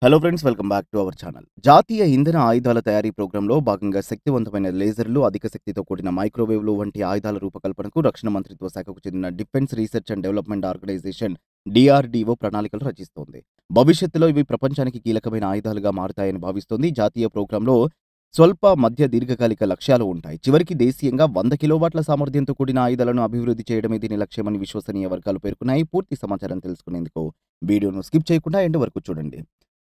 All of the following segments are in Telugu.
Hello friends, welcome back to our channel. జాతీయ ఇంధన ఆయుధాల తయారీ ప్రోగ్రాంలో భాగంగా శక్తివంతమైన లేజర్లు, అధిక శక్తితో కూడిన మైక్రోవేవ్లు వంటి ఆయుధాల రూపకల్పనకు రక్షణ మంత్రిత్వ శాఖకు చెందిన defence research and development organisation DRDO ప్రణాళికలు రచిస్తోంది. భవిష్యత్తులో ఇవి ప్రపంచానికి కీలకమైన ఆయుధాలుగా మారుతాయని భావిస్తోంది. జాతీయ ప్రోగ్రాంలో స్వల్ప, మధ్య, దీర్ఘకాలిక లక్ష్యాలు ఉంటాయి. చివరికి దేశీయంగా 100 కిలోవాట్ల సామర్థ్యంతో కూడిన ఆయుధాలను అభివృద్ధి చేయడమే దీని లక్ష్యమని విశ్వసనీయ వర్గాలు పేర్కొన్నాయి. పూర్తి సమాచారం తెలుసుకునేందుకు వీడియోను స్కిప్ చేయకుండా ఎండ్ వరకు చూడండి.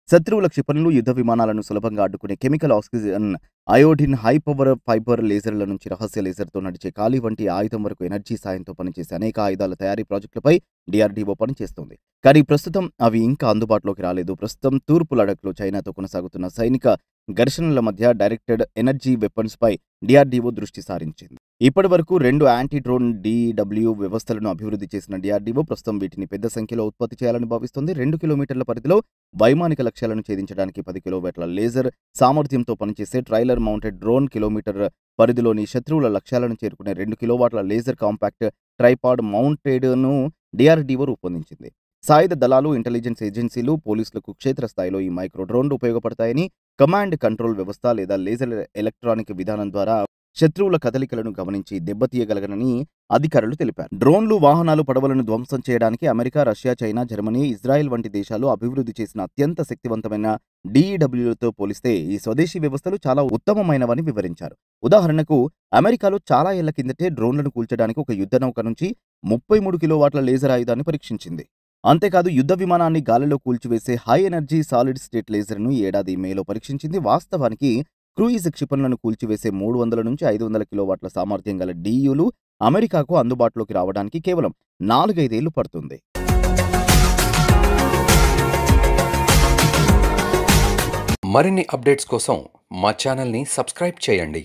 శత్రువుల క్షిపణులు, యుద్ధ విమానాలను సులభంగా అడ్డుకునే chemical oxygen, iodine, high power fibre లేజర్ల నుంచి రహస్య లేజర్తో నడిచే కాలి వంటి ఆయుధం వరకు ఎనర్జీ సాయంతో పనిచేసే అనేక ఆయుధాల తయారీ ప్రాజెక్టులపై DRDO పనిచేస్తోంది. కానీ ప్రస్తుతం అవి ఇంకా అందుబాటులోకి రాలేదు. ప్రస్తుతం తూర్పు లడఖ్లో చైనాతో కొనసాగుతున్న సైనిక ఘర్షణల మధ్య డైరెక్టెడ్ ఎనర్జీ వెపన్స్ పై DRDO దృష్టి సారించింది. ఇప్పటి వరకు 2 యాంటీ డ్రోన్ DW వ్యవస్థలను అభివృద్ధి చేసిన DRDO ప్రస్తుతం వీటిని పెద్ద సంఖ్యలో ఉత్పత్తి చేయాలని భావిస్తోంది. 2 కిలోమీటర్ల పరిధిలో వైమానిక లక్ష్యాలను ఛేదించడానికి 10 కిలోవాట్ల లేజర్ సామర్థ్యంతో పనిచేసే ట్రైలర్ మౌంటెడ్ డ్రోన్, కిలోమీటర్ పరిధిలోని శత్రువుల లక్ష్యాలను చేరుకునే 2 కిలోవాట్ల లేజర్ కాంపాక్ట్ ట్రైపాడ్ మౌంటెడ్ను DRDO రూపొందించింది. సాయుధ దళాలు, ఇంటెలిజెన్స్ ఏజెన్సీలు, పోలీసులకు క్షేత్రస్థాయిలో ఈ మైక్రో డ్రోన్లు ఉపయోగపడతాయని కమాండ్ కంట్రోల్ వ్యవస్థ లేదా లేజర్ ఎలక్ట్రానిక్ విధానం ద్వారా శత్రువుల కదలికలను గమనించి దెబ్బతీయగలగనని అధికారులు తెలిపారు. డ్రోన్లు, వాహనాలు, పడవలను ధ్వంసం చేయడానికి America, Russia, China, Germany, Israel వంటి దేశాలు అభివృద్ధి చేసిన అత్యంత శక్తివంతమైన DEWలతో పోలిస్తే ఈ స్వదేశీ వ్యవస్థలు చాలా ఉత్తమమైనవని వివరించారు. ఉదాహరణకు, అమెరికాలో చాలా ఏళ్ల కిందటే డ్రోన్లను కూల్చడానికి ఒక యుద్ధ నౌక నుంచి 33 కిలోవాట్ల లేజర్ ఆయుధాన్ని పరీక్షించింది. అంతేకాదు, యుద్ధ విమానాన్ని గాలిలో కూల్చివేసే హై ఎనర్జీ సాలిడ్ స్టేట్ లేజర్ను ఈ ఏడాది మేలో పరీక్షించింది. వాస్తవానికి క్రూయిజ్ క్షిపణులను కూల్చివేసే 300 నుంచి 500 కిలోవాట్ల సామర్థ్యం గల DUలు అమెరికాకు అందుబాటులోకి రావడానికి కేవలం 4-5 ఏళ్లు పడుతుంది. మరిన్ని అప్డేట్స్ కోసం మా ఛానల్ని సబ్స్క్రైబ్ చేయండి.